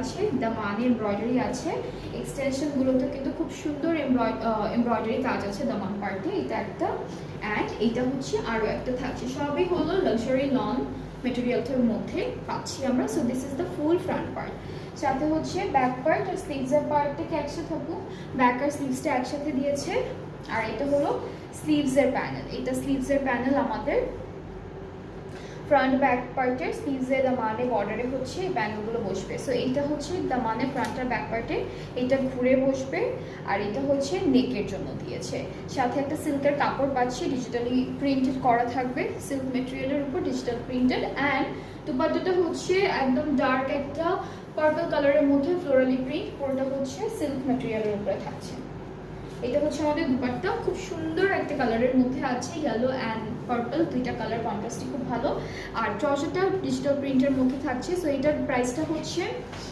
আছে, দামানে এমব্রয়ডারি আছে, এক্সটেনশনগুলোতে কিন্তু খুব সুন্দর এমব্রয়ডারি কাজ আছে দামান পার্টে। এটা একটা, অ্যান্ড এটা হচ্ছে আরও একটা থাকছে। সবই হলো লাক্সারি লন মেটেরিয়ালসের মধ্যে পাচ্ছি আমরা। So this is the full front part. সাথে হচ্ছে ব্যাক পার্ট আর স্লিভসের পার্টটাকে একসাথে থাকুক, ব্যাক আর স্লিভসটা একসাথে দিয়েছে। আর এটা হলো স্লিভসের প্যানেল, এটা স্লিভসের প্যানেল আমাদের। ফ্রন্ট ব্যাক পার্টের স্লিভসে দামানে বর্ডারে হচ্ছে এই প্যানেলগুলো বসবে। সো এইটা হচ্ছে দামানে ফ্রন্ট আর ব্যাক পার্টে, এটা ঘুরে বসবে। আর এটা হচ্ছে নেকের জন্য দিয়েছে। সাথে একটা সিল্কের কাপড় পাচ্ছি, ডিজিটালি প্রিন্টেড করা থাকবে, সিল্ক মেটেরিয়ালের উপর ডিজিটাল প্রিন্টেড। অ্যান্ড দুপাট্টাটা হচ্ছে একদম ডার্ক একটা পার্পল কালারের মধ্যে ফ্লোরালি প্রিন্ট, পুরোটা হচ্ছে সিল্ক মেটেরিয়ালের উপরে থাকছে। এটা হচ্ছে আমাদের দুপাট্টা, খুব সুন্দর একটা কালারের মধ্যে আছে, ইয়েলো অ্যান্ড পার্পল, দুইটা কালার কন্ট্রাস্টই খুব ভালো। আর ট্রাউজারটা ডিজিটাল প্রিন্টের মধ্যে থাকছে। সো এটার প্রাইসটা হচ্ছে